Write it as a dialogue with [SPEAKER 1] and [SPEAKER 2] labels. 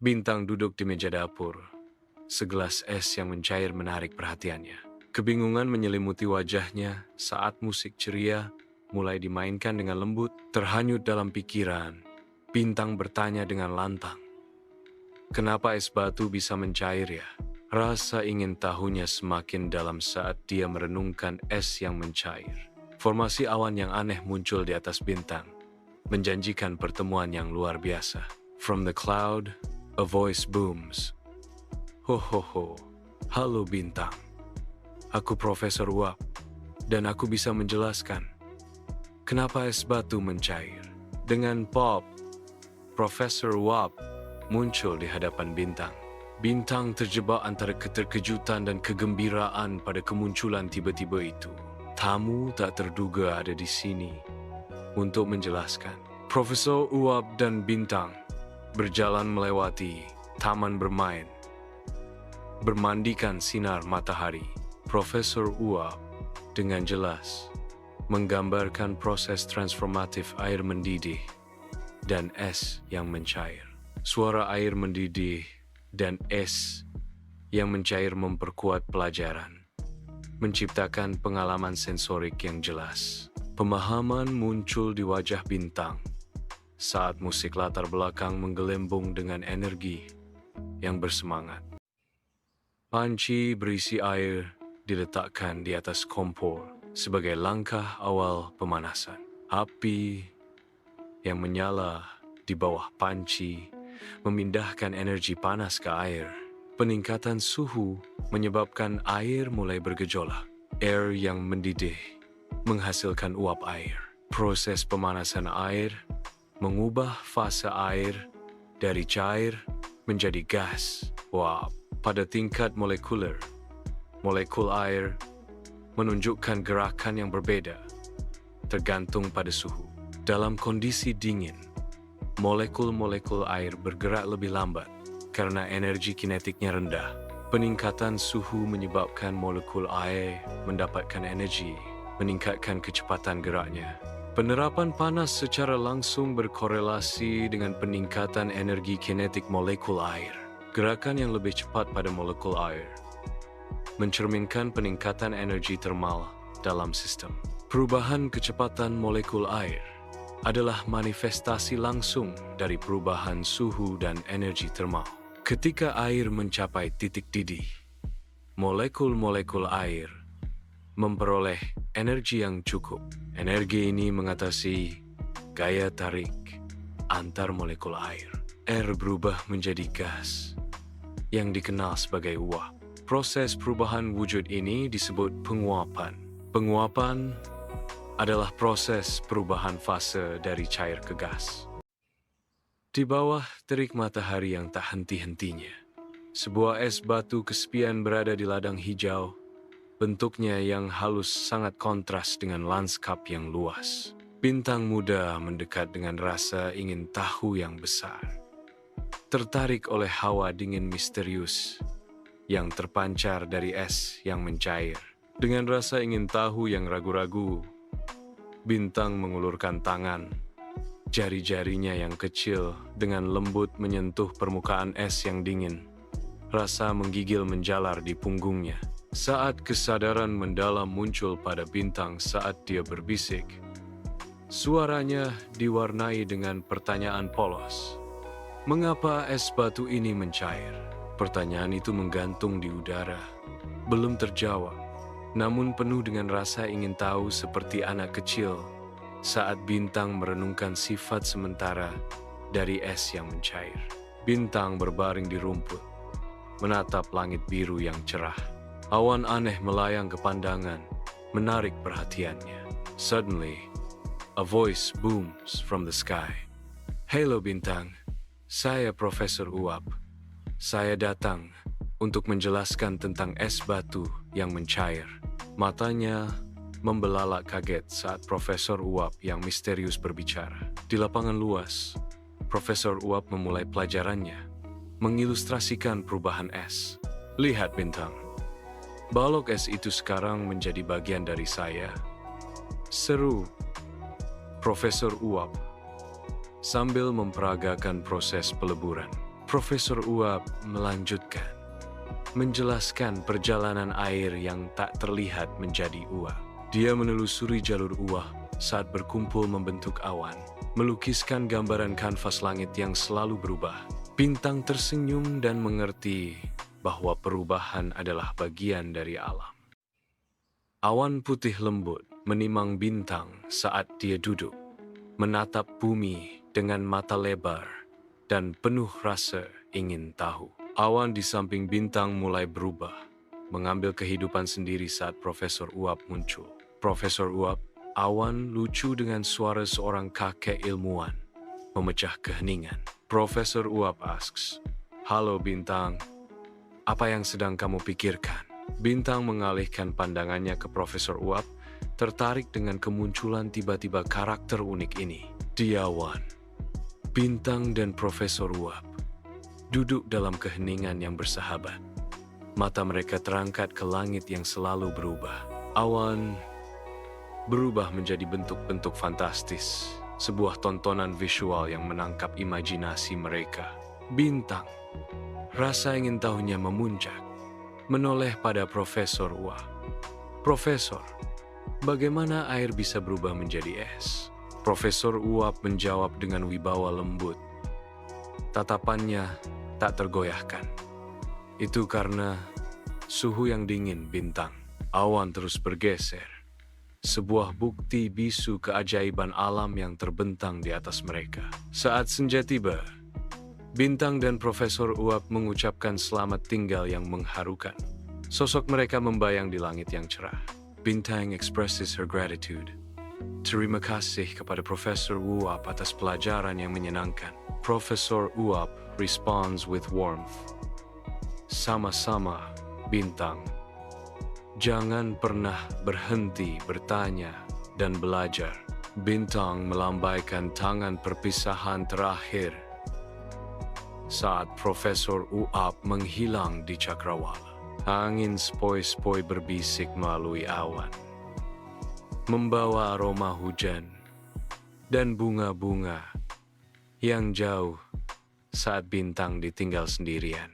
[SPEAKER 1] Bintang duduk di meja dapur. Segelas es yang mencair menarik perhatiannya. Kebingungan menyelimuti wajahnya saat musik ceria mulai dimainkan dengan lembut. Terhanyut dalam pikiran, Bintang bertanya dengan lantang, "Kenapa es batu bisa mencair ya?" Rasa ingin tahunya semakin dalam saat dia merenungkan es yang mencair. Formasi awan yang aneh muncul di atas Bintang, menjanjikan pertemuan yang luar biasa. From the cloud, a voice booms. Ho ho ho, halo Bintang. Aku Profesor Uap, dan aku bisa menjelaskan kenapa es batu mencair. Dengan pop, Profesor Uap muncul di hadapan Bintang. Bintang terjebak antara keterkejutan dan kegembiraan pada kemunculan tiba-tiba itu. Tamu tak terduga ada di sini untuk menjelaskan. Profesor Uap dan Bintang berjalan melewati taman bermain, bermandikan sinar matahari. Profesor Uap dengan jelas menggambarkan proses transformatif air mendidih dan es yang mencair. Suara air mendidih dan es yang mencair memperkuat pelajaran, menciptakan pengalaman sensorik yang jelas. Pemahaman muncul di wajah Bintang saat musik latar belakang menggelembung dengan energi yang bersemangat. Panci berisi air diletakkan di atas kompor sebagai langkah awal pemanasan. Api yang menyala di bawah panci memindahkan energi panas ke air. Peningkatan suhu menyebabkan air mulai bergejolak. Air yang mendidih menghasilkan uap air. Proses pemanasan air mengubah fase air dari cair menjadi gas. Uap pada tingkat molekuler. Molekul air menunjukkan gerakan yang berbeda, tergantung pada suhu. Dalam kondisi dingin, molekul-molekul air bergerak lebih lambat karena energi kinetiknya rendah. Peningkatan suhu menyebabkan molekul air mendapatkan energi, meningkatkan kecepatan geraknya. Penerapan panas secara langsung berkorelasi dengan peningkatan energi kinetik molekul air. Gerakan yang lebih cepat pada molekul air mencerminkan peningkatan energi termal dalam sistem. Perubahan kecepatan molekul air adalah manifestasi langsung dari perubahan suhu dan energi termal. Ketika air mencapai titik didih, molekul-molekul air memperoleh energi yang cukup. Energi ini mengatasi gaya tarik antar molekul air. Air berubah menjadi gas yang dikenal sebagai uap. Proses perubahan wujud ini disebut penguapan. Penguapan adalah proses perubahan fase dari cair ke gas. Di bawah terik matahari yang tak henti-hentinya, sebuah es batu kesepian berada di ladang hijau. Bentuknya yang halus sangat kontras dengan lanskap yang luas. Bintang muda mendekat dengan rasa ingin tahu yang besar. Tertarik oleh hawa dingin misterius yang terpancar dari es yang mencair. Dengan rasa ingin tahu yang ragu-ragu, Bintang mengulurkan tangan. Jari-jarinya yang kecil dengan lembut menyentuh permukaan es yang dingin. Rasa menggigil menjalar di punggungnya. Saat kesadaran mendalam muncul pada Bintang saat dia berbisik, suaranya diwarnai dengan pertanyaan polos. Mengapa es batu ini mencair? Pertanyaan itu menggantung di udara. Belum terjawab, namun penuh dengan rasa ingin tahu seperti anak kecil saat Bintang merenungkan sifat sementara dari es yang mencair. Bintang berbaring di rumput, menatap langit biru yang cerah. Awan aneh melayang ke pandangan, menarik perhatiannya. Suddenly, a voice booms from the sky. "Halo Bintang, saya Profesor Uap. Saya datang untuk menjelaskan tentang es batu yang mencair." Matanya membelalak kaget saat Profesor Uap yang misterius berbicara. Di lapangan luas, Profesor Uap memulai pelajarannya, mengilustrasikan perubahan es. "Lihat Bintang, balok es itu sekarang menjadi bagian dari saya," seru Profesor Uap sambil memperagakan proses peleburan. Profesor Uap melanjutkan, menjelaskan perjalanan air yang tak terlihat menjadi uap. Dia menelusuri jalur uap saat berkumpul membentuk awan, melukiskan gambaran kanvas langit yang selalu berubah. Bintang tersenyum dan mengerti bahwa perubahan adalah bagian dari alam. Awan putih lembut menimang bintang saat dia duduk, menatap bumi dengan mata lebar dan penuh rasa ingin tahu. Awan di samping bintang mulai berubah, mengambil kehidupan sendiri saat Profesor Uap muncul. Profesor Uap, awan lucu dengan suara seorang kakek ilmuwan, memecah keheningan. Profesor Uap asks, "Halo Bintang, apa yang sedang kamu pikirkan?" Bintang mengalihkan pandangannya ke Profesor Uap, tertarik dengan kemunculan tiba-tiba karakter unik ini. Di awan, Bintang dan Profesor Uap duduk dalam keheningan yang bersahabat. Mata mereka terangkat ke langit yang selalu berubah. Awan berubah menjadi bentuk-bentuk fantastis, sebuah tontonan visual yang menangkap imajinasi mereka. Bintang, rasa ingin tahunya memuncak, menoleh pada Profesor Uap. "Profesor, bagaimana air bisa berubah menjadi es?" Profesor Uap menjawab dengan wibawa lembut. Tatapannya tak tergoyahkan. "Itu karena suhu yang dingin, Bintang." Awan terus bergeser. Sebuah bukti bisu keajaiban alam yang terbentang di atas mereka. Saat senja tiba, Bintang dan Profesor Uap mengucapkan selamat tinggal yang mengharukan. Sosok mereka membayang di langit yang cerah. Bintang expresses her gratitude. Terima kasih kepada Profesor Uap atas pelajaran yang menyenangkan. Profesor Uap responds with warmth. "Sama-sama, Bintang. Jangan pernah berhenti bertanya dan belajar." Bintang melambaikan tangan perpisahan terakhir saat Profesor Uap menghilang di cakrawala. Angin sepoi-sepoi berbisik melalui awan, membawa aroma hujan dan bunga-bunga yang jauh saat Bintang ditinggal sendirian.